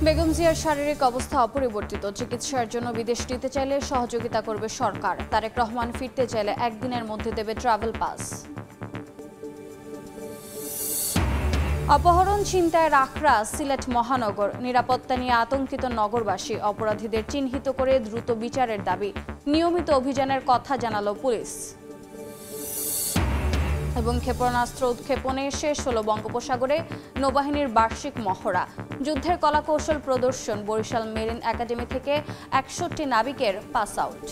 বেগম জিয়ার শারীরিক অবস্থা অপরিবর্তিত। চিকিৎসার জন্য বিদেশ নিতে চাইলে সহযোগিতা করবে সরকার। তারেক রহমান ফিরতে চাইলে একদিনের মধ্যে দেবে ট্রাভেল পাস। অপহরণ, ছিনতাইয়ের আখড়া সিলেট মহানগর। নিরাপত্তা নিয়ে আতঙ্কিত নগরবাসী। অপরাধীদের চিহ্নিত করে দ্রুত বিচারের দাবি। নিয়মিত অভিযানের কথা জানালো পুলিশ। এবং ক্ষেপণাস্ত্র উৎক্ষেপণে শেষ হলো বঙ্গোপসাগরে নৌবাহিনীর বার্ষিক মহড়া। যুদ্ধের কলাকৌশল প্রদর্শন। বরিশাল মেরিন একাডেমি থেকে ৬১ নাবিকের পাস আউট।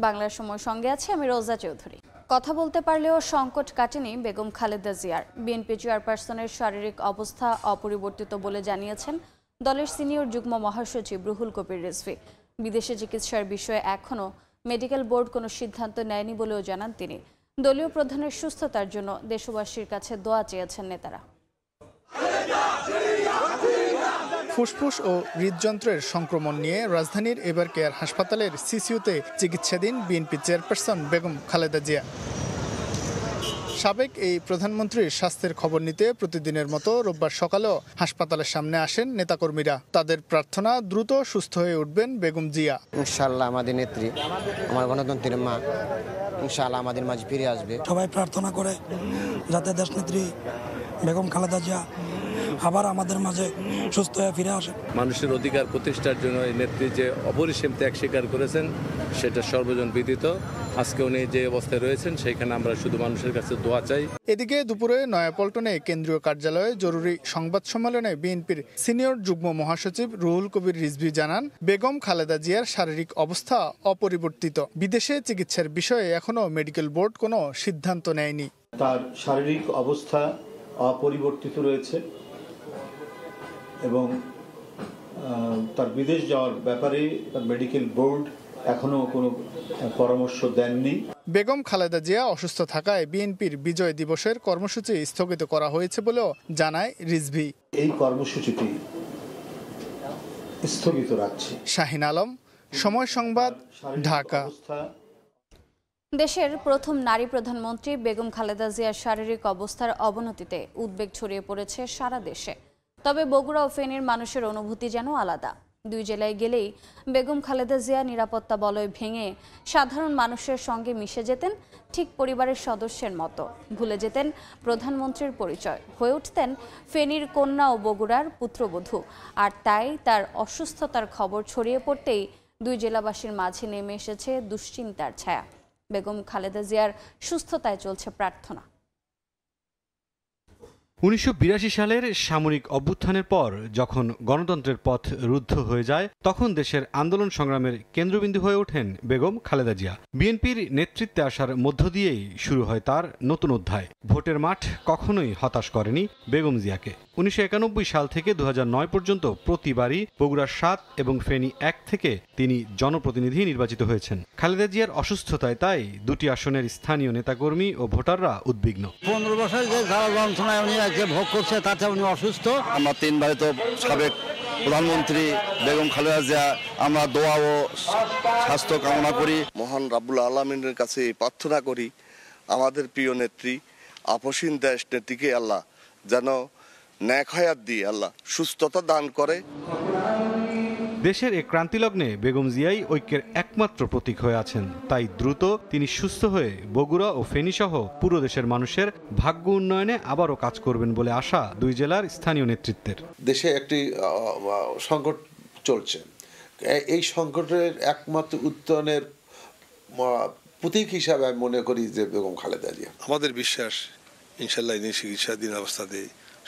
বাংলার সময় সঙ্গে আছে আমি রোজা চৌধুরী। কথা বলতে পারলেও সংকট কাটেনি বেগম খালেদা জিয়ার। বিএনপি চেয়ারপারসনের শারীরিক অবস্থা অপরিবর্তিত বলে জানিয়েছেন দলের সিনিয়র যুগ্ম মহাসচিব রুহুল কবির রিজভী। বিদেশে চিকিৎসার বিষয়ে এখনও মেডিকেল বোর্ড কোনো সিদ্ধান্ত নেয়নি বলেও জানান তিনি। দলীয় প্রধানের সুস্থতার জন্য দেশবাসীর কাছে দোয়া চেয়েছেন নেতারা। ফুসফুস ও হৃদযন্ত্রের সংক্রমণ নিয়ে রাজধানীর এভার কেয়ার হাসপাতালের সিসিইউতে চিকিৎসাধীন বিএনপি চেয়ারপারসন বেগম খালেদা জিয়া। সাবেক এই প্রধানমন্ত্রীর স্বাস্থ্যের খবর নিতে প্রতিদিনের মতো রোববার সকালেও হাসপাতালের সামনে আসেন নেতাকর্মীরা। তাদের প্রার্থনা দ্রুত সুস্থ হয়ে উঠবেন বেগম জিয়া। ইনশাআল্লাহ আমাদের নেত্রী, আমার গণতন্ত্রের মা, ইনশাআল্লাহ আমাদের মাঝে ফিরে আসবে। সবাই প্রার্থনা করে যাতে দেশনেত্রী বেগম খালেদা জিয়া আবার আমাদের মাঝে সুস্থ হয়ে ফিরে আসে। মানুষের অধিকার প্রতিষ্ঠার জন্য এই নেত্রী যে অপরিসীম ত্যাগ স্বীকার করেছেন সেটা সর্বজন বিদিত। আজকে উনি যে অবস্থায় রয়েছেন সেখানে আমরা শুধু মানুষের কাছে দোয়া চাই। এদিকে দুপুরে নয়াপল্টনে কেন্দ্রীয় কার্যালয়ে জরুরি সংবাদ সম্মেলনে বিএনপির সিনিয়র যুগ্ম মহাসচিব রুহুল কবির রিজভী জানান, বেগম খালেদা জিয়ার শারীরিক অবস্থা অপরিবর্তিত। বিদেশে চিকিৎসার বিষয়ে এখনও মেডিকেল বোর্ড কোনো সিদ্ধান্ত নেয়নি। তার শারীরিক অবস্থা অপরিবর্তিত রয়েছে এবং তার বিদেশ যাওয়ার ব্যাপারে তার মেডিকেল বোর্ড এখনো কোনো পরামর্শ দেননি। বেগম খালেদা জিয়া অসুস্থ থাকায় বিএনপির বিজয় দিবসের কর্মসূচি স্থগিত করা হয়েছে বলেও জানায় রিজভী। এই কর্মসূচিটি স্থগিত রাখছে। শাহিন আলম, সময় সংবাদ, ঢাকা। দেশের প্রথম নারী প্রধানমন্ত্রী বেগম খালেদা জিয়ার শারীরিক অবস্থার অবনতিতে উদ্বেগ ছড়িয়ে পড়েছে সারা দেশে। তবে বগুড়া ও ফেনীর মানুষের অনুভূতি যেন আলাদা। দুই জেলায় গেলেই বেগম খালেদা জিয়া নিরাপত্তা বলয় ভেঙে সাধারণ মানুষের সঙ্গে মিশে যেতেন, ঠিক পরিবারের সদস্যের মতো। ভুলে যেতেন প্রধানমন্ত্রীর পরিচয়, হয়ে উঠতেন ফেনীর কন্যা ও বগুড়ার পুত্রবধূ। আর তাই তার অসুস্থতার খবর ছড়িয়ে পড়তেই দুই জেলাবাসীর মাঝে নেমে এসেছে দুশ্চিন্তার ছায়া। বেগম খালেদা জিয়ার সুস্থতায় চলছে প্রার্থনা। ১৯৮২ সালের সামরিক অভ্যুত্থানের পর যখন গণতন্ত্রের পথ রুদ্ধ হয়ে যায়, তখন দেশের আন্দোলন সংগ্রামের কেন্দ্রবিন্দু হয়ে ওঠেন বেগম খালেদা জিয়া। বিএনপির নেতৃত্বে আসার মধ্য দিয়েই শুরু হয় তার নতুন অধ্যায়। ভোটের মাঠ কখনোই হতাশ করেনি বেগম জিয়াকে। ১৯৯১ সাল থেকে ২০০৯ পর্যন্ত প্রতিবারই বগুড়া ৭ এবং ফেনী ১ থেকে তিনি জনপ্রতিনিধি নির্বাচিত হয়েছেন। খালেদা জিয়ার অসুস্থতায় তাই দুটি আসনের স্থানীয় নেতাকর্মী ও ভোটাররা উদ্বিগ্ন। ১৫ বছর যে যন্ত্রণায় উনি যে ভোগ করছে তাতে উনি অসুস্থ। আমরা তিনবারে তো সাবেক প্রধানমন্ত্রী বেগম খালেদা জিয়া, আমরা দোয়া ও স্বাস্থ্য কামনা করি। মহান রাব্বুল আলামিনের কাছে প্রার্থনা করি আমাদের প্রিয় নেত্রী আপসীন দেশ নেত্রীকে আল্লাহ যেন নেক হায়াত দিয়ে আল্লাহ সুস্থতা দান করে। দেশের এই ক্রান্তিলগ্নে বেগম জিয়াই ঐক্যের একমাত্র প্রতীক হয়ে আছেন। তাই দ্রুত তিনি সুস্থ হয়ে বগুড়া ও ফেনী সহ পুরো দেশের মানুষের ভাগ্য উন্নয়নে আবারও কাজ করবেন বলে আশা দুই জেলার স্থানীয় নেতৃত্বের। দেশে একটি সংকট চলছে, এই সংকটের একমাত্র উত্তরণের প্রতীক হিসাবে আমি মনে করি যে বেগম খালেদা জিয়া। আমাদের বিশ্বাস ইনশাআল্লাহ ইনি চিকিৎসাধীন অবস্থাতে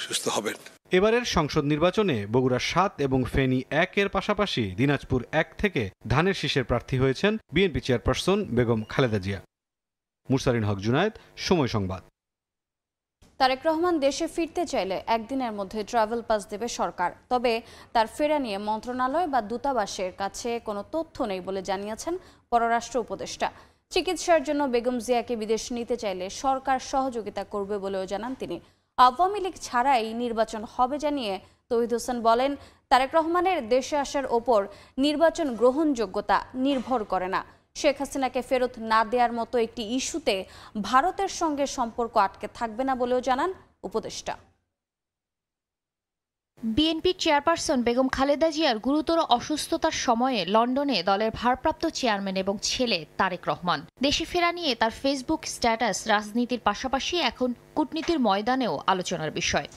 সুস্থ হবেন। এবারের সংসদ নির্বাচনে বগুড়া ৭ এবং ফেনী ১ এর পাশাপাশি দিনাজপুর ১ থেকে ধানের শীষের প্রার্থী হয়েছেন বিএনপি চেয়ারপারসন বেগম খালেদা জিয়া। মুরসালিন হক জুনায়েদ, সময় সংবাদ। তারেক রহমান দেশে ফিরতে চাইলে একদিনের মধ্যে ট্রাভেল পাস দেবে সরকার। তবে তার ফেরা নিয়ে মন্ত্রণালয় বা দূতাবাসের কাছে কোনো তথ্য নেই বলে জানিয়েছেন পররাষ্ট্র উপদেষ্টা। চিকিৎসার জন্য বেগম জিয়াকে বিদেশ নিতে চাইলে সরকার সহযোগিতা করবে বলেও জানান তিনি। আওয়ামী লীগ ছাড়াই নির্বাচন হবে জানিয়ে তৌহিদ হোসেন বলেন, তারেক রহমানের দেশে আসার ওপর নির্বাচন গ্রহণযোগ্যতা নির্ভর করে না। শেখ হাসিনাকে ফেরত না দেওয়ার মতো একটি ইস্যুতে ভারতের সঙ্গে সম্পর্ক আটকে থাকবে না বলেও জানান উপদেষ্টা। বিএনপির চেয়ারপারসন বেগম খালেদা জিয়ার গুরুতর অসুস্থতার সময়ে লন্ডনে দলের ভারপ্রাপ্ত চেয়ারম্যান এবং ছেলে তারেক রহমান দেশে ফেরা নিয়ে তার ফেসবুক স্ট্যাটাস রাজনীতির পাশাপাশি এখন কূটনীতির ময়দানেও আলোচনার বিষয়।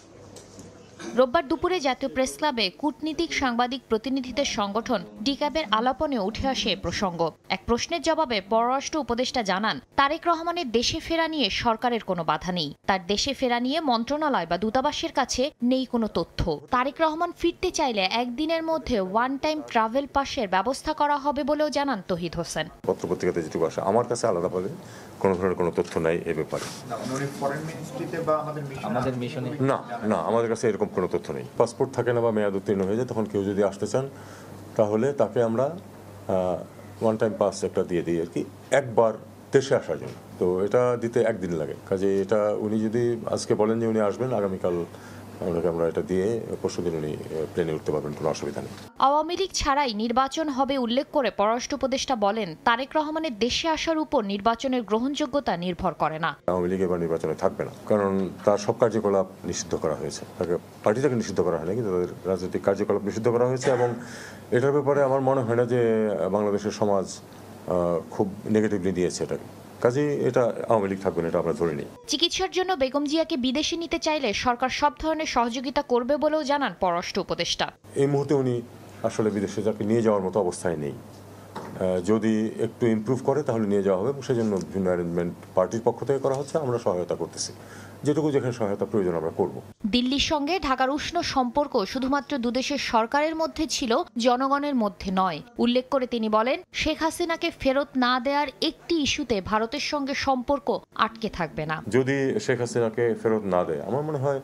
রোববার দুপুরে জাতীয় প্রেস ক্লাবে কূটনীতিক সাংবাদিক প্রতিনিধিদের সংগঠন ডিক্যাবের আলাপনে উঠে আসে প্রসঙ্গ। এক প্রশ্নের জবাবে পররাষ্ট্র উপদেষ্টা জানান, তারেক রহমানের দেশে ফেরা নিয়ে সরকারের কোনো বাধা নেই। তার দেশে ফেরা নিয়ে মন্ত্রণালয় বা দূতাবাসের কাছে নেই কোনো তথ্য। তারেক রহমান ফিরতে চাইলে একদিনের মধ্যে ওয়ান টাইম ট্রাভেল পাসের ব্যবস্থা করা হবে বলেও জানান তৌহিদ হোসেন। পত্রপত্রিকাতে যেটুকু আসে আমার কাছে আলাদাভাবে কোনো ধরনের কোনো তথ্য নাই এ ব্যাপারে। না, আমাদের কাছে এরকম কোনো তথ্য নেই। পাসপোর্ট থাকে না বা মেয়াদ উত্তীর্ণ হয়ে যায়, তখন কেউ যদি আসতে চান তাহলে তাকে আমরা ওয়ান টাইম পাস একটা দিয়ে দিই আর কি, একবার দেশে আসার জন্য। তো এটা দিতে একদিন লাগে, কাজে এটা উনি যদি আজকে বলেন যে উনি আসবেন, আগামীকাল আমরা এটা দিয়ে পরশুদিন উনি প্লেনে উঠতে পারবেন, কোনো অসুবিধা নেই। আওয়ামী লীগ ছাড়াই নির্বাচন হবে উল্লেখ করে পররাষ্ট্র উপদেষ্টা বলেন, তারেক রহমানের দেশে আসার উপর নির্বাচনের গ্রহণযোগ্যতা নির্ভর করে না। আওয়ামী লীগ এবার নির্বাচনে থাকবে না, কারণ তার সব কার্যকলাপ নিষিদ্ধ করা হয়েছে। তাকে পার্টিটাকে নিষিদ্ধ করা হয়নি, কিন্তু তাদের রাজনৈতিক কার্যকলাপ নিষিদ্ধ করা হয়েছে। এবং এটার ব্যাপারে আমার মনে হয় না যে বাংলাদেশের সমাজ খুব নেগেটিভলি দিয়েছে এটাকে। কাজে এটা আওয়ামী লীগ থাকবে না, এটা আমরা ধরে নিই। চিকিৎসার জন্য বেগম জিয়াকে বিদেশে নিতে চাইলে সরকার সব ধরনের সহযোগিতা করবে বলেও জানান পররাষ্ট্র উপদেষ্টা। এই মুহূর্তে উনি আসলে বিদেশে যাকে নিয়ে যাওয়ার মতো অবস্থায় নেই। যদি একটু ইমপ্রুভ করে তাহলে নিয়ে যাওয়া হবে, এবং সেজন্য বিভিন্ন অ্যারেঞ্জমেন্ট পার্টির পক্ষ থেকে করা হচ্ছে। আমরা সহায়তা করতেছি, যেটুকু যেখানে সহায়তা প্রয়োজন আমরা করব। দিল্লির সঙ্গে ঢাকার উষ্ণ সম্পর্ক শুধুমাত্র দুদেশের সরকারের মধ্যে ছিল, জনগণের মধ্যে নয়। উল্লেখ করে তিনি বলেন, শেখ হাসিনাকে ফেরত না দেওয়ার একটি ইস্যুতে ভারতের সঙ্গে সম্পর্ক আটকে থাকবে না। যদি শেখ হাসিনাকে ফেরত না দেয়, আমার মনে হয়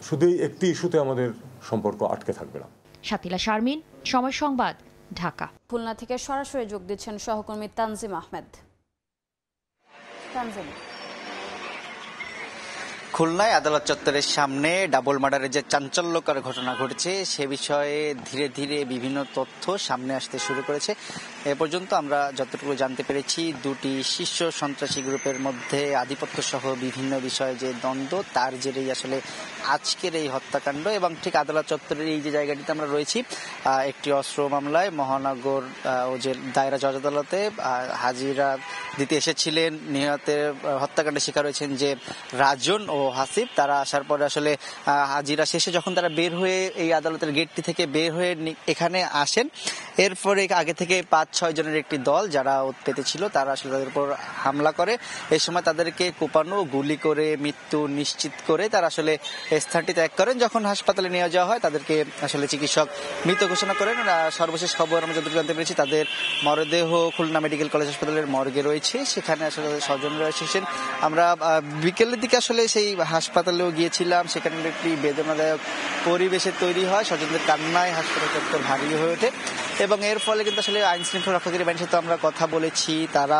শুধু একটি ইস্যুতে আমাদের সম্পর্ক আটকে থাকবে না। শাতিলা শারমিন, সময় সংবাদ, ঢাকা। খুলনা থেকে সরাসরি যোগ দিচ্ছেন সহকর্মী তানজিম আহমেদ। তানজিম, খুলনায় আদালত চত্বরের সামনে ডাবল মার্ডারের যে চাঞ্চল্যকর ঘটনা ঘটেছে সে বিষয়ে ধীরে ধীরে বিভিন্ন তথ্য সামনে আসতে শুরু করেছে। এ পর্যন্ত আমরা যতটুকু জানতে পেরেছি, দুটি শীর্ষ সন্ত্রাসী গ্রুপের মধ্যে আধিপত্য সহ বিভিন্ন বিষয়ে যে দ্বন্দ্ব, তার জেরেই আসলে আজকের এই হত্যাকাণ্ড। এবং ঠিক আদালত চত্বরের এই যে জায়গাটিতে আমরা রয়েছি, একটি অস্ত্র মামলায় মহানগর যে দায়রা জজ আদালতে হাজিরা দিতে এসেছিলেন নিহতের হত্যাকাণ্ডের শিকার হয়েছেন যে রাজন ও হাসিব। তারা আসার পরে আসলে হাজিরা শেষে যখন তারা বের হয়ে এই আদালতের গেটটি থেকে বের হয়ে এখানে আসেন, এরপরে আগে থেকে 5-6 জনের একটি দল যারা উৎপেতে ছিল তারা আসলে তাদের উপর হামলা করে। এই সময় তাদেরকে কোপানো, গুলি করে মৃত্যু নিশ্চিত করে তারা আসলে স্থানটি ত্যাগ করেন। যখন হাসপাতালে নিয়ে যাওয়া হয় তাদেরকে আসলে চিকিৎসক মৃত ঘোষণা করেন। সর্বশেষ খবর আমরা যতটুকু জানতে পেরেছি, তাদের মরদেহ খুলনা মেডিকেল কলেজ হাসপাতালের মর্গে রয়েছে, সেখানে আসলে স্বজনরা এসেছেন। আমরা বিকেলের দিকে আসলে সেই হাসপাতালেও গিয়েছিলাম, সেখানে একটি বেদনাদায়ক পরিবেশে তৈরি হয়। স্বজনদের কান্নায় হাসপাতাল চত্বর ভারী হয়ে ওঠে এবং এর ফলে কিন্তু আসলে আইন শৃঙ্খলা রক্ষাকারী বাহিনীর সাথে আমরা কথা বলেছি। তারা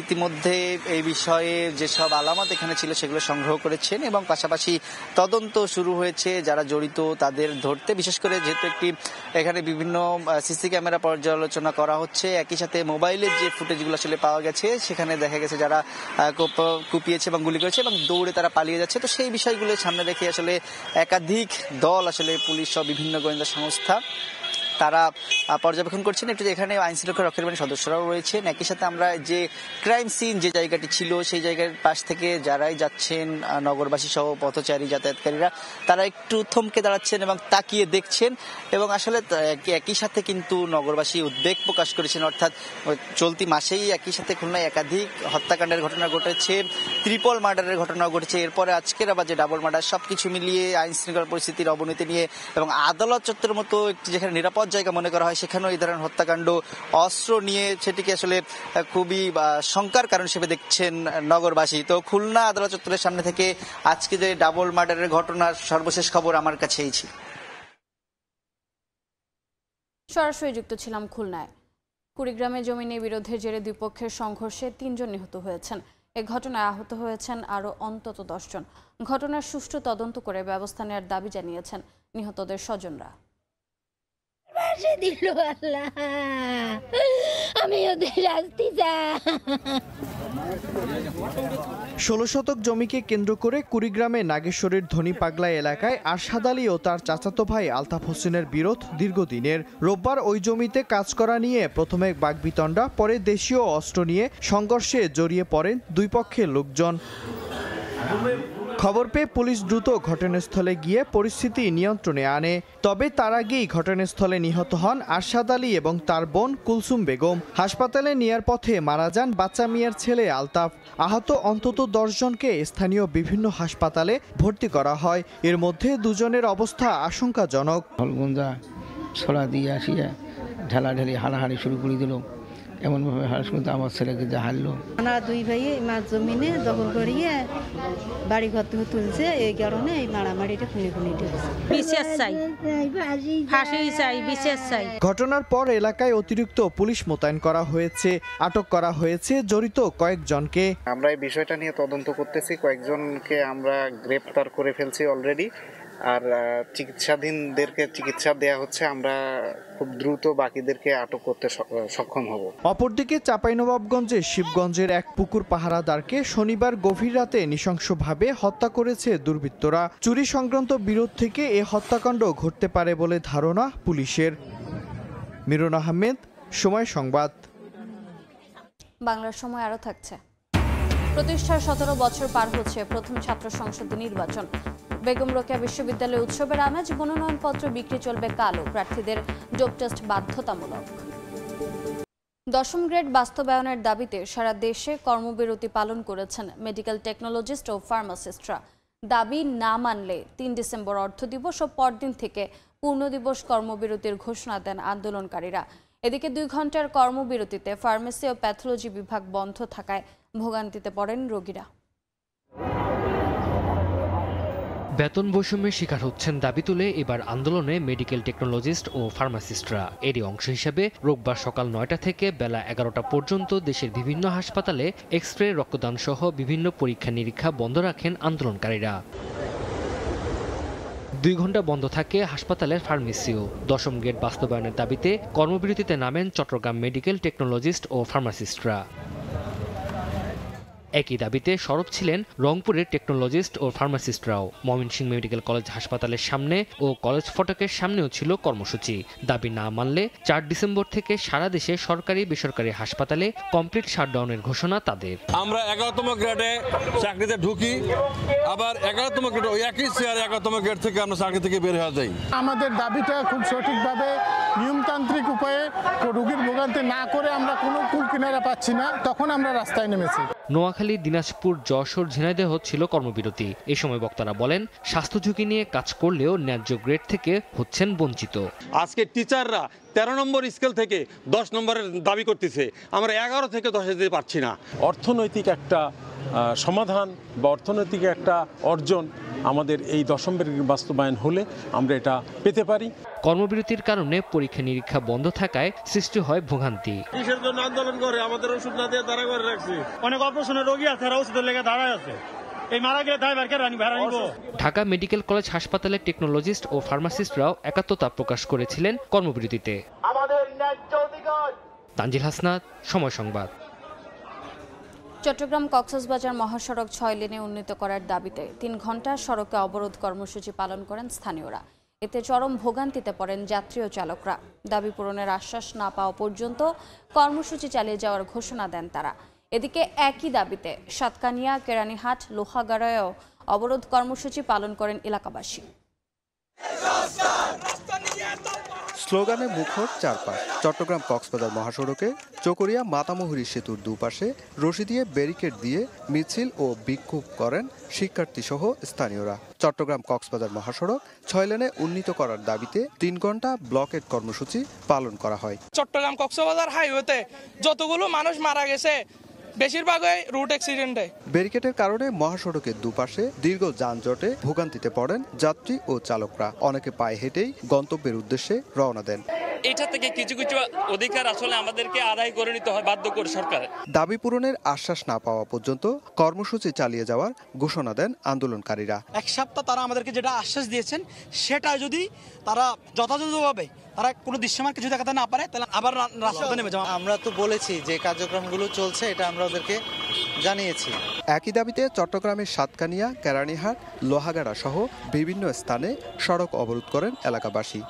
ইতিমধ্যে এই বিষয়ে যেসব আলামত এখানে ছিল সেগুলো সংগ্রহ করেছেন এবং পাশাপাশি তদন্ত শুরু হয়েছে যারা জড়িত তাদের ধরতে। বিশেষ করে যেহেতু এখানে বিভিন্ন সিসি ক্যামেরা পর্যালোচনা করা হচ্ছে, একই সাথে মোবাইলের যে ফুটেজগুলো আসলে পাওয়া গেছে সেখানে দেখা গেছে যারা কুপিয়েছে এবং গুলি করেছে এবং দৌড়ে তারা পালিয়ে যাচ্ছে। তো সেই বিষয়গুলো সামনে রেখে আসলে একাধিক দল, আসলে পুলিশ সহ বিভিন্ন গোয়েন্দা সংস্থা তারা পর্যবেক্ষণ করছেন। একটু এখানে আইন শৃঙ্খলা রক্ষাকারী বাহিনীর সদস্যরাও রয়েছেন। একই সাথে আমরা যে ক্রাইম সিন যে জায়গাটি ছিল সেই জায়গার পাশ থেকে যারাই যাচ্ছেন নগরবাসী সহ পথচারী যাতায়াতকারীরা, তারা একটু থমকে দাঁড়াচ্ছেন এবং তাকিয়ে দেখছেন। এবং আসলে একই সাথে কিন্তু নগরবাসী উদ্বেগ প্রকাশ করেছেন, অর্থাৎ চলতি মাসেই একই সাথে খুলনায় একাধিক হত্যাকাণ্ডের ঘটনা ঘটেছে, ট্রিপল মার্ডারের ঘটনা ঘটেছে। এরপরে আজকের আবার যে ডাবল মার্ডার, সবকিছু মিলিয়ে আইন শৃঙ্খলা পরিস্থিতির অবনতি নিয়ে এবং আদালত চত্বরের মতো একটি যেখানে নিরাপদ জায়গা মনে করা হয় সেখানেও এই ধরনের হত্যাকাণ্ড অস্ত্র নিয়ে সেটিকে আসলে খুবই শঙ্কার কারণ হিসেবে দেখছেন নগরবাসী। তো খুলনা আদালত চত্বরের সামনে থেকে আজকে যে ডাবল মার্ডারের ঘটনার সর্বশেষ খবর আমার কাছে এইছি। সরাসরি যুক্ত ছিলাম খুলনায়। কুড়িগ্রামে জমি নিয়ে বিরোধের জেরে দুই পক্ষের সংঘর্ষে 3 জন নিহত হয়েছেন। এ ঘটনায় আহত হয়েছেন আরও অন্তত 10 জন। ঘটনার সুষ্ঠু তদন্ত করে ব্যবস্থা নেওয়ার দাবি জানিয়েছেন নিহতদের স্বজনরা। আমি ওদের শাস্তি চাই। 16 শতক জমিকে কেন্দ্র করে কুড়িগ্রামে নাগেশ্বরীর ধনী পাগলা এলাকায় আরশাদ আলী ও তার চাচাতো ভাই আলতাফ হোসেনের বিরোধ দীর্ঘদিনের। রোববার ওই জমিতে কাজ করা নিয়ে প্রথমে বাগবিতণ্ডা, পরে দেশীয় অস্ত্র নিয়ে সংঘর্ষে জড়িয়ে পড়েন দুই পক্ষের লোকজন। খবর পেয়ে পুলিশ দ্রুত ঘটনাস্থলে গিয়ে পরিস্থিতি নিয়ন্ত্রণে আনে। তবে তার আগেই ঘটনাস্থলে নিহত হন আরশাদ আলী এবং তার বোন কুলসুম বেগম। হাসপাতালে নেয়ার পথে মারা যান বাচ্চা মিয়ার ছেলে আলতাফ। আহত অন্তত 10 জনকে স্থানীয় বিভিন্ন হাসপাতালে ভর্তি করা হয়। এর মধ্যে দুজনের অবস্থা আশঙ্কাজনক। হলগুন্দা ছড়া দিয়ে আসিয়া ঢালাঢালি হানাহানি শুরু করে দিল। এমনভাবে হাসপাতাল আমার ছেলেকে যা হারলো। আমরা দুই ভাই মাছ জমিনে দখল করিয়ে বাড়ি ঘর থেকে তুলছে, এই কারণে এই মারামারিটা খুনি বিশেষ চাই, ফাঁসি চাই, বিশেষ চাই। ঘটনার পর এলাকায় অতিরিক্ত পুলিশ মোতায়েন করা হয়েছে। আটক করা হয়েছে জড়িত কয়েকজনকে। আমরা এই বিষয়টা নিয়ে তদন্ত করতেছি, কয়েকজনকে আমরা গ্রেপ্তার করে ফেলছি অলরেডি, আর চিকিৎসাধীনদেরকে চিকিৎসা দেয়া হচ্ছে। আমরা খুব দ্রুত বাকিদেরকে আটক করতে সক্ষম হব। অপরদিকে চাঁপাইনবাবগঞ্জের শিবগঞ্জের এক পুকুর পাহারাদারকে শনিবার গভীর রাতে নৃশংসভাবে হত্যা করেছে দুর্বৃত্তরা। চুরি সংক্রান্ত বিরোধ থেকে এ হত্যাকাণ্ড ঘটতে পারে বলে ধারণা পুলিশের। মিরন আহমেদ, সময় সংবাদ। বাংলার সময় আরও থাকছে। প্রতিষ্ঠার 17 বছর পার হচ্ছে প্রথম ছাত্র সংসদ নির্বাচন। বেগম রোকেয়া বিশ্ববিদ্যালয় উৎসবের আমেজ। মনোনয়নপত্র বিক্রি চলবে কালও। প্রার্থীদের ডোপ টেস্ট বাধ্যতামূলক। 10ম গ্রেড বাস্তবায়নের দাবিতে সারা দেশে কর্মবিরতি পালন করেছেন মেডিকেল টেকনোলজিস্ট ও ফার্মাসিস্টরা। দাবি না মানলে 3 ডিসেম্বর অর্থ দিবস ও পরদিন থেকে পূর্ণ দিবস কর্মবিরতির ঘোষণা দেন আন্দোলনকারীরা। এদিকে 2 ঘন্টার কর্মবিরতিতে ফার্মেসি ও প্যাথোলজি বিভাগ বন্ধ থাকায় ভোগান্তিতে পড়েন রোগীরা। বেতন বৈষম্যের শিকার হচ্ছেন দাবি তুলে এবার আন্দোলনে মেডিকেল টেকনোলজিস্ট ও ফার্মাসিস্টরা। এরই অংশ হিসেবে রোববার সকাল 9টা থেকে বেলা 11টা পর্যন্ত দেশের বিভিন্ন হাসপাতালে এক্স-রে, রক্তদান সহ বিভিন্ন পরীক্ষা নিরীক্ষা বন্ধ রাখেন আন্দোলনকারীরা। 2 ঘন্টা বন্ধ থাকে হাসপাতালের ফার্মেসিও। 10ম গ্রেড বাস্তবায়নের দাবিতে কর্মবিরতিতে নামেন চট্টগ্রাম মেডিকেল টেকনোলজিস্ট ও ফার্মাসিস্টরা। একই দাবিতে সরব ছিলেন রংপুরের টেকনোলজিস্ট ও ফার্মাসিস্টরাও। ময়মনসিংহ মেডিকেল কলেজ হাসপাতালের সামনে ও কলেজ ফটকের সামনেও ছিল কর্মসূচি। দাবি না মানলে 4 ডিসেম্বর থেকে সারা দেশে সরকারি বেসরকারি হাসপাতালে কমপ্লিট শাটডাউনের ঘোষণা তাদের। আমরা 11তম গ্রেডে চাকরিতে ঢুকি, আবার 11তম গ্রেড ওই একই চেয়ারে 11তম গ্রেড থেকে আমরা চাকরি থেকে বের হয়ে যাই। আমাদের দাবিটা খুব সঠিকভাবে নিয়মতান্ত্রিক উপায়ে রোগীর ভোগান্তি না করে আমরা কোনো কুল কিনারা পাচ্ছি না, তখন আমরা রাস্তায় নেমেছি। নোয়াখালী, দিনাজপুর, যশোর, ঝিনাইদহ ছিল কর্মবিরতি। এ সময় বক্তারা বলেন, স্বাস্থ্য ঝুঁকি নিয়ে কাজ করলেও ন্যায্য গ্রেড থেকে হচ্ছেন বঞ্চিত। আজকে টিচাররা 13 নম্বর স্কেল থেকে 10 নম্বরের দাবি করতেছে, আমরা 11 থেকে 10 দিতে পারছি না। অর্থনৈতিক একটা সমাধান বা অর্থনৈতিক একটা অর্জন আমাদের এই 10ম গ্রেড বাস্তবায়ন হলে আমরা এটা পেতে পারি। কর্মবিরতির কারণে পরীক্ষা নিরীক্ষা বন্ধ থাকায় সৃষ্টি হয় ভোগান্তি। কিসের জন্য আন্দোলন করে? আমাদের ওষুধ না দিয়ে দাঁড়া করে রাখছি। অনেক অপারেশনের রোগী আছে, ওষুধের লেগে দাঁড়ায় আছে। এই মারা গেলে দায় ভাড়া নিব। ঢাকা মেডিকেল কলেজ হাসপাতালের টেকনোলজিস্ট ও ফার্মাসিস্টরাও একাত্মতা প্রকাশ করেছিলেন কর্মবিরতিতে। আমাদের ন্যায্য অধিকার। তানজিল হাসনাত, সময় সংবাদ। চট্টগ্রাম কক্সবাজার মহাসড়ক 6 লেনে উন্নীত করার দাবিতে 3 ঘন্টা সড়কে অবরোধ কর্মসূচি পালন করেন স্থানীয়রা। এতে চরম ভোগান্তিতে পড়েন যাত্রী ও চালকরা। দাবি পূরণের আশ্বাস না পাওয়া পর্যন্ত কর্মসূচি চালিয়ে যাওয়ার ঘোষণা দেন তারা। এদিকে একই দাবিতে সাতকানিয়া, কেরানীহাট, লোহাগাড়ায়ও অবরোধ কর্মসূচি পালন করেন এলাকাবাসী। স্লোগানে মুখর চারপাশ। চট্টগ্রাম কক্সবাজার মহাসড়কে চকরিয়া মাতামুহুরী সেতুর দুপাশে রশি দিয়ে ব্যারিকেড দিয়ে মিছিল ও বিক্ষোভ করেন শিক্ষার্থী সহ স্থানীয়রা। চট্টগ্রাম কক্সবাজার মহাসড়ক 6 লেনে উন্নীত করার দাবিতে 3 ঘন্টা ব্লকেট কর্মসূচি পালন করা হয়। চট্টগ্রাম কক্সবাজার হাইওয়েতে যতগুলো মানুষ মারা গেছে বেশিরভাগই রুট অ্যাক্সিডেন্টে। ব্যারিকেডের কারণে মহাসড়কের দুপাশে দীর্ঘ যানজটে ভোগান্তিতে পড়েন যাত্রী ও চালকরা। অনেকে পায়ে হেঁটেই গন্তব্যের উদ্দেশ্যে রওনা দেন। এটা থেকে কিছু কিছু অধিকার আসলে আমাদেরকে আদায় করে নিতে হয় বাধ্য করে সরকার। দাবি পূরণের আশ্বাস না পাওয়া পর্যন্ত কর্মসূচি চালিয়ে যাওয়ার ঘোষণা দেন আন্দোলনকারীরা। এক সপ্তাহ তারা আমাদেরকে যেটা আশ্বাস দিয়েছেন সেটা যদি তারা যথাযথভাবে তারা কোনো দৃশ্যমান কিছু দেখাতে না পারে তাহলে আবার রাস্তাতে নেমে যাওয়া। আমরা তো বলেছি যে কার্যক্রমগুলো চলছে, এটা আমরা ওদেরকে জানিয়েছি। একই দাবিতে চট্টগ্রামের সাতকানিয়া, কেরানীহাট, লোহাগাড়া সহ বিভিন্ন স্থানে সড়ক অবরোধ করেন এলাকাবাসী।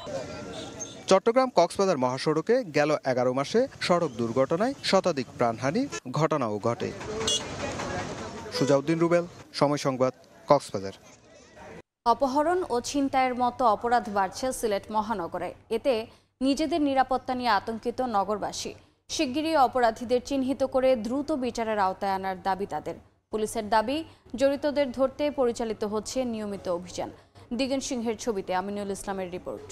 চট্টগ্রাম কক্সবাজার মহাসড়কে গেল 11 মাসে সড়ক দুর্ঘটনায় শতাধিক প্রাণহানির ঘটনাও ঘটে। সুজাউদ্দিন রুবেল, সময় সংবাদ, কক্সবাজার। অপহরণ ও ছিনতাইয়ের মতো অপরাধ বাড়ছে সিলেট মহানগরে। এতে নিজেদের নিরাপত্তা নিয়ে আতঙ্কিত নগরবাসী। শিগগিরই অপরাধীদের চিহ্নিত করে দ্রুত বিচারের আওতায় আনার দাবি তাদের। পুলিশের দাবি, জড়িতদের ধরতে পরিচালিত হচ্ছে নিয়মিত অভিযান। দিগন সিংহের ছবিতে আমিনুল ইসলামের রিপোর্ট।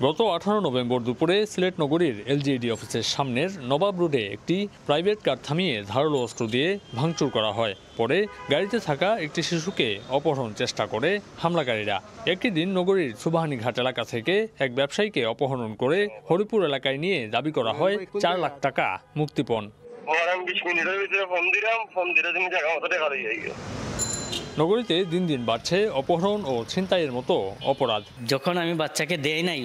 গত 18 নভেম্বর দুপুরে সিলেট নগরীর এলজিইডি অফিসের সামনের নবাব রোডে একটি প্রাইভেট কার থামিয়ে ধারালো অস্ত্র দিয়ে ভাঙচুর করা হয়। পরে গাড়িতে থাকা একটি শিশুকে অপহরণ চেষ্টা করে হামলাকারীরা। একই দিন নগরীর সুবাহানীঘাট এলাকা থেকে এক ব্যবসায়ীকে অপহরণ করে হরিপুর এলাকায় নিয়ে দাবি করা হয় 4 লাখ টাকা মুক্তিপণ। নগরীতে দিন দিন বাড়ছে অপহরণ ও ছিনতাইয়ের মতো অপরাধ। যখন আমি বাচ্চাকে দেই নাই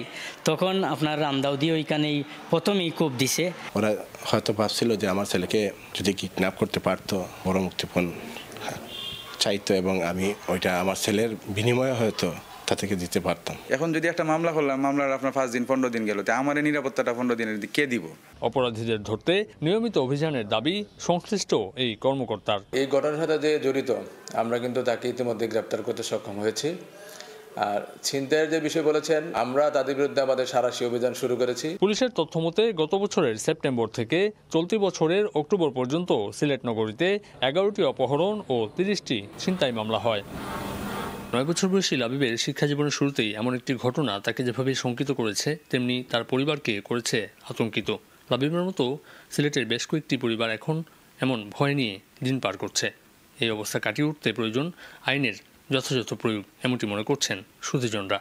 তখন আপনার রামদাউদি ওইখানেই প্রথমেই কোপ দিছে। ওরা হয়তো ভাবছিল যে আমার ছেলেকে যদি কিডন্যাপ করতে পারতো, বড় মুক্তিপণ চাইতো এবং আমি ওইটা আমার ছেলের বিনিময়ে হয়তো তা থেকে দিতে পারতাম। এখন যদি একটা মামলা করলাম, মামলার আপনার 5 দিন 15 দিন গেল, আমার নিরাপত্তাটা 15 দিনের কে দিব? অপরাধীদের ধরতে নিয়মিত অভিযানের দাবি সংশ্লিষ্ট এই কর্মকর্তার। এই ঘটনার সাথে যে জড়িত আমরা কিন্তু তাকে ইতিমধ্যে গ্রেপ্তার করতে সক্ষম হয়েছি। আর ছিনতাইয়ের যে বিষয় বলেছেন, আমরা তাদের বিরুদ্ধে আমাদের সাঁড়াশি অভিযান শুরু করেছি। পুলিশের তথ্যমতে গত বছরের সেপ্টেম্বর থেকে চলতি বছরের অক্টোবর পর্যন্ত সিলেট নগরীতে 11টি অপহরণ ও 30টি ছিনতাই মামলা হয়। 9 বছর বয়সী লাবিবের শিক্ষা জীবনের শুরুতেই এমন একটি ঘটনা তাকে যেভাবে শঙ্কিত করেছে, তেমনি তার পরিবারকে করেছে আতঙ্কিত। লাবিবের মতো সিলেটের বেশ কয়েকটি পরিবার এখন এমন ভয় নিয়ে দিন পার করছে। এই অবস্থা কাটিয়ে উঠতে প্রয়োজন আইনের যথাযথ প্রয়োগ, এমনটি মনে করছেন সুধীজনরা।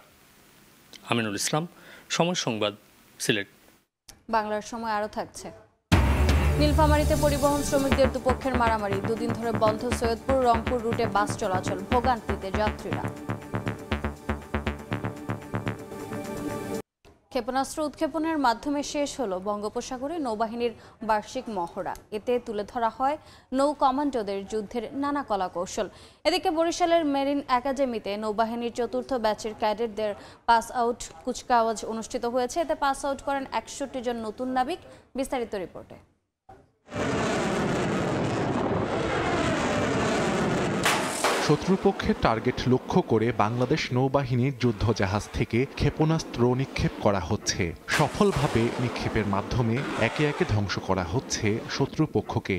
আমিনুল ইসলাম, সময় সংবাদ, সিলেট। বাংলার সময় আরও থাকছে। নীলফামারীতে পরিবহন শ্রমিকদের দুপক্ষের মারামারি। দুদিন ধরে বন্ধ সৈয়দপুর রংপুর রুটে বাস চলাচল, ভোগান্তিতে যাত্রীরা। ক্ষেপণাস্ত্র উৎক্ষেপণের মাধ্যমে শেষ হলো বঙ্গোপসাগরে নৌবাহিনীর বার্ষিক মহড়া। এতে তুলে ধরা হয় নৌ কমান্ডোদের যুদ্ধের নানা কলাকৌশল। এদিকে বরিশালের মেরিন একাডেমিতে নৌবাহিনীর 4র্থ ব্যাচের ক্যাডেটদের পাস আউট কুচকাওয়াজ অনুষ্ঠিত হয়েছে। এতে পাস আউট করেন 61 জন নতুন নাবিক। বিস্তারিত রিপোর্টে। শত্রুপক্ষের টার্গেট লক্ষ্য করে বাংলাদেশ নৌবাহিনীর যুদ্ধজাহাজ থেকে ক্ষেপণাস্ত্র নিক্ষেপ করা হচ্ছে। সফলভাবে নিক্ষেপের মাধ্যমে একে একে ধ্বংস করা হচ্ছে শত্রুপক্ষকে।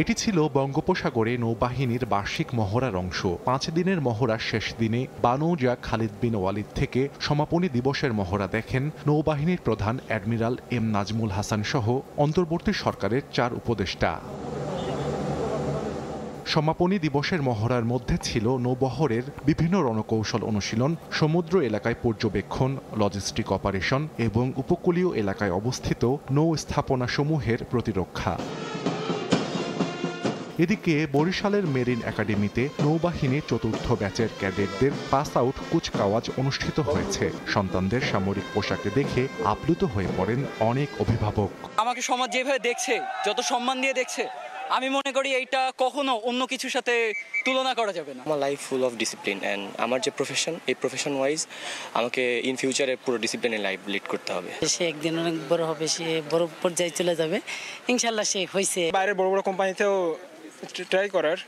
এটি ছিল বঙ্গোপসাগরে নৌবাহিনীর বার্ষিক মহড়ার অংশ। 5 দিনের মহড়ার শেষ দিনে বানৌজা খালিদ বিন ওয়ালিদ থেকে সমাপনী দিবসের মহড়া দেখেন নৌবাহিনীর প্রধান অ্যাডমিরাল এম নাজমুল হাসান সহ অন্তর্বর্তী সরকারের 4 উপদেষ্টা। সমাপনী দিবসের মহড়ার মধ্যে ছিল নৌবহরের বিভিন্ন রণকৌশল অনুশীলন, সমুদ্র এলাকায় পর্যবেক্ষণ, লজিস্টিক অপারেশন এবং উপকূলীয় এলাকায় অবস্থিত নৌ স্থাপনাসমূহের প্রতিরক্ষা। এদিকে বরিশালের মেরিন একাডেমিতে নৌবাহিনীর 4র্থ ব্যাচের ক্যাডেটদের পাস আউট কুচকাওয়াজ অনুষ্ঠিত হয়েছে। সন্তানদের সামরিক পোশাকে দেখে আপ্লুত হয়ে পড়েন অনেক অভিভাবক। আমাকে সমাজ যেভাবে দেখছে, যত সম্মান দিয়ে দেখছে, আমি মনে করি এইটা কখনো অন্য কিছুর সাথে তুলনা করা যাবে না। আমার life full of discipline and আমার যে প্রফেশন, এই প্রফেশন ওয়াইজ আমাকে ইন ফিউচারে পুরো ডিসিপ্লিনের লাইফ লিড করতে হবে। সে একদিন অনেক বড় হবে, সে বড় পর্যায়ে চলে যাবে ইনশাল্লাহ। সে হয়েছে বাইরের বড় বড় কোম্পানিতেও ট্রাই করার,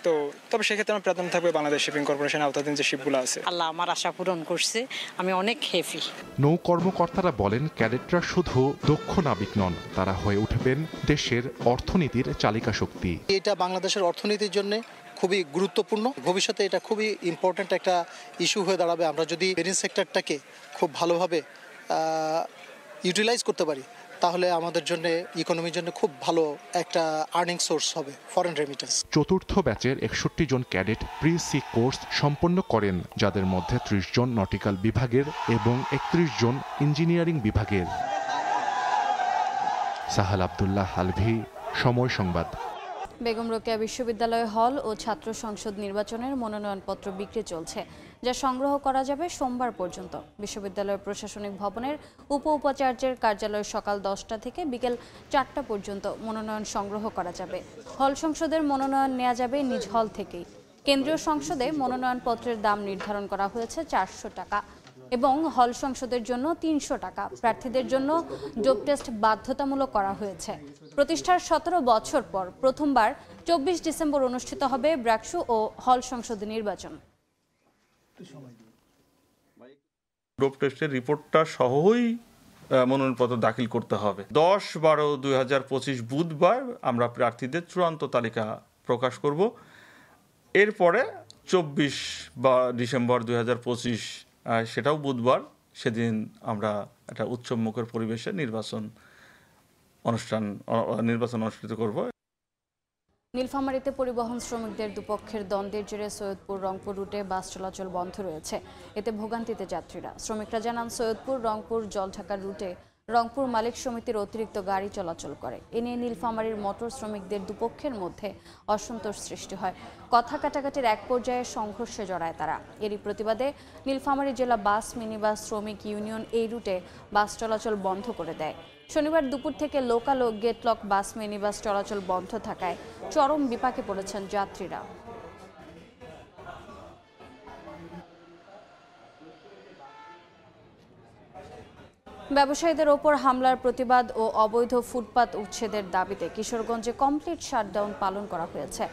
তো তবে সেক্ষেত্রে আমার প্রাধান্য থাকবে বাংলাদেশ শিপিং কর্পোরেশন আওতাধীন যে শিপগুলো আছে। আল্লাহ আমার আশা পূরণ করছে, আমি অনেক হ্যাপি। নৌ কর্মকর্তারা বলেন, ক্যাডেটরা শুধু দক্ষ নাবিক নন, তারা হয়ে উঠবেন দেশের অর্থনীতির চালিকা শক্তি। এটা বাংলাদেশের অর্থনীতির জন্য খুবই গুরুত্বপূর্ণ। ভবিষ্যতে এটা খুবই ইম্পর্ট্যান্ট একটা ইস্যু হয়ে দাঁড়াবে। আমরা যদি মেরিন সেক্টরটাকে খুব ভালোভাবে ইউটিলাইজ করতে পারি, তাহলে আমাদের জন্য ইকোনমির জন্য খুব ভালো একটা আর্নিং সোর্স হবে ফরেন রেমিটেন্স। চতুর্থ ব্যাচের 61 জন ক্যাডেট প্রি সি কোর্স সম্পন্ন করেন, যাদের মধ্যে 30 জন নটিক্যাল বিভাগের এবং 31 জন ইঞ্জিনিয়ারিং বিভাগের। সাহাল আব্দুল্লাহ আলভি, সময় সংবাদ। বেগম রোকেয়া বিশ্ববিদ্যালয় হল ও ছাত্র সংসদ নির্বাচনের মনোনয়নপত্র বিক্রি চলছে, যা সংগ্রহ করা যাবে সোমবার পর্যন্ত। বিশ্ববিদ্যালয়ের প্রশাসনিক ভবনের উপাচার্যের কার্যালয় সকাল 10টা থেকে বিকেল 4টা পর্যন্ত মনোনয়ন সংগ্রহ করা যাবে। হল সংসদের মনোনয়ন নেওয়া যাবে নিজ হল থেকেই। কেন্দ্রীয় সংসদে মনোনয়নপত্রের দাম নির্ধারণ করা হয়েছে 400 টাকা এবং হল সংসদের জন্য 300 টাকা। প্রার্থীদের জন্য ডোপ টেস্ট বাধ্যতামূলক করা হয়েছে। প্রতিষ্ঠার 17 বছর পর প্রথমবার 24 ডিসেম্বর অনুষ্ঠিত হবে ব্র্যাকসু ও হল সংসদ নির্বাচন। ডোপ টেস্টের রিপোর্টটা সহই মনোনয়নপত্র দাখিল করতে হবে। 10-12-2025 বুধবার আমরা প্রার্থীদের চূড়ান্ত তালিকা প্রকাশ করব। এরপরে 24 ডিসেম্বর 2025 সেটাও বুধবার, সেদিন আমরা একটা উৎসবমুখর পরিবেশে নির্বাচন অনুষ্ঠিত করব। নীলফামারীতে পরিবহন শ্রমিকদের দুপক্ষের দ্বন্দ্বের জেরে সৈয়দপুর রংপুর রুটে বাস চলাচল বন্ধ রয়েছে। এতে ভোগান্তিতে যাত্রীরা। শ্রমিকরা জানান, সৈয়দপুর রংপুর জলঢাকা রুটে রংপুর মালিক সমিতির অতিরিক্ত গাড়ি চলাচল করে। এ নিয়ে নীলফামারীর মোটর শ্রমিকদের দুপক্ষের মধ্যে অসন্তোষ সৃষ্টি হয়। কথা কাটাকাটির এক পর্যায়ে সংঘর্ষে জড়ায় তারা। এরই প্রতিবাদে নীলফামারী জেলা বাস মিনিবাস শ্রমিক ইউনিয়ন এই রুটে বাস চলাচল বন্ধ করে দেয়। শনিবার দুপুর থেকে লোকাল ও গেটলক বাস মিনিবাস চলাচল বন্ধ থাকায় চরম বিপাকে পড়েছেন যাত্রীরা। ব্যবসায়ীদের ওপর হামলার প্রতিবাদ ও অবৈধ ফুটপাত উচ্ছেদের দাবিতে কিশোরগঞ্জে কমপ্লিট শাটডাউন পালন করা হয়েছে।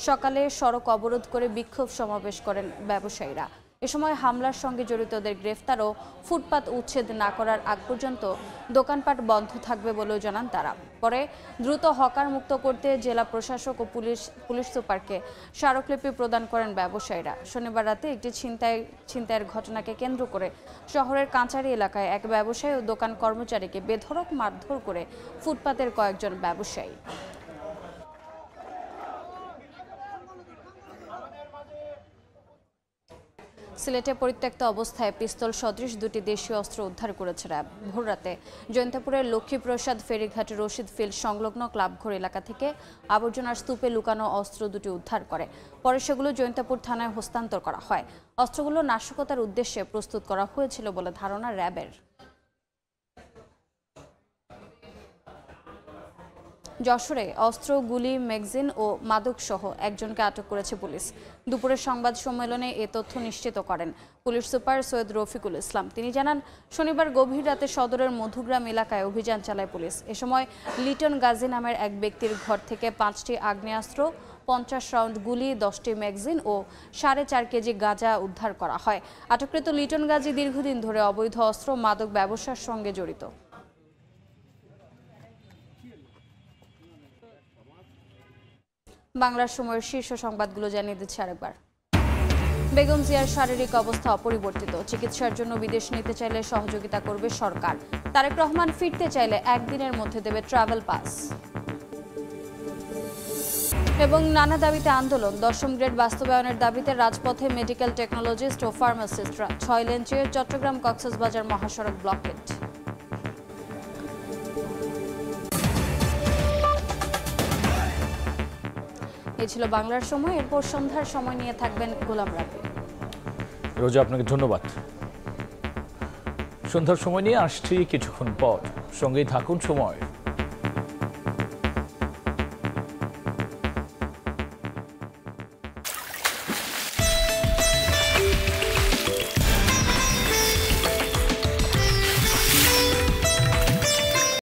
সকালে সড়ক অবরোধ করে বিক্ষোভ সমাবেশ করেন ব্যবসায়ীরা। এ সময় হামলার সঙ্গে জড়িতদের গ্রেফতার ও ফুটপাত উচ্ছেদ না করার আগ পর্যন্ত দোকানপাট বন্ধ থাকবে বলেও জানান তারা। পরে দ্রুত হকার মুক্ত করতে জেলা প্রশাসক ও পুলিশ সুপারকে স্মারকলিপি প্রদান করেন ব্যবসায়ীরা। শনিবার রাতে একটি ছিনতাইয়ের ঘটনাকে কেন্দ্র করে শহরের কাঁচারি এলাকায় এক ব্যবসায়ী ও দোকান কর্মচারীকে বেধড়ক মারধর করে ফুটপাতের কয়েকজন ব্যবসায়ী। সিলেটে পরিত্যক্ত অবস্থায় পিস্তল সদৃশ দুটি দেশীয় অস্ত্র উদ্ধার করেছে র্যাব। ভোররাতে জয়ন্তপুরের লক্ষ্মীপ্রসাদ ফেরিঘাট রশিদ ফিল্ড সংলগ্ন ক্লাবঘর এলাকা থেকে আবর্জনার স্তূপে লুকানো অস্ত্র দুটি উদ্ধার করে। পরে সেগুলো জয়ন্তপুর থানায় হস্তান্তর করা হয়। অস্ত্রগুলো নাশকতার উদ্দেশ্যে প্রস্তুত করা হয়েছিল বলে ধারণা র্যাবের। যশোরে অস্ত্র, গুলি, ম্যাগজিন ও মাদক সহ একজনকে আটক করেছে পুলিশ। দুপুরের সংবাদ সম্মেলনে এ তথ্য নিশ্চিত করেন পুলিশ সুপার সৈয়দ রফিকুল ইসলাম। তিনি জানান, শনিবার গভীর রাতে সদরের মধুগ্রাম এলাকায় অভিযান চালায় পুলিশ। এ সময় লিটন গাজী নামের এক ব্যক্তির ঘর থেকে 5টি আগ্নেয়াস্ত্র, 50 রাউন্ড গুলি, 10টি ম্যাগজিন ও 4.5 কেজি গাঁজা উদ্ধার করা হয়। আটককৃত লিটন গাজী দীর্ঘদিন ধরে অবৈধ অস্ত্র মাদক ব্যবসার সঙ্গে জড়িত। বাংলার সময়ের শীর্ষ সংবাদগুলো জানিয়ে দিচ্ছে আরেকবার। বেগম জিয়ার শারীরিক অবস্থা অপরিবর্তিত। চিকিৎসার জন্য বিদেশ নিতে চাইলে সহযোগিতা করবে সরকার। তারেক রহমান ফিরতে চাইলে একদিনের মধ্যে দেবে ট্রাভেল পাস। এবং নানা দাবিতে আন্দোলন। 10ম গ্রেড বাস্তবায়নের দাবিতে রাজপথে মেডিকেল টেকনোলজিস্ট ও ফার্মাসিস্টরা। 6 লেন চেয়ে চট্টগ্রাম কক্সবাজার মহাসড়ক ব্লকেড। এই ছিল বাংলার সময়। এরপর সন্ধ্যার সময় নিয়ে থাকবেন গোলাম রাব্বি। রোজা, আপনাকে ধন্যবাদ। সন্ধ্যার সময় নিয়ে আসছি কিছুক্ষণ পর। সঙ্গেই থাকুন সময়।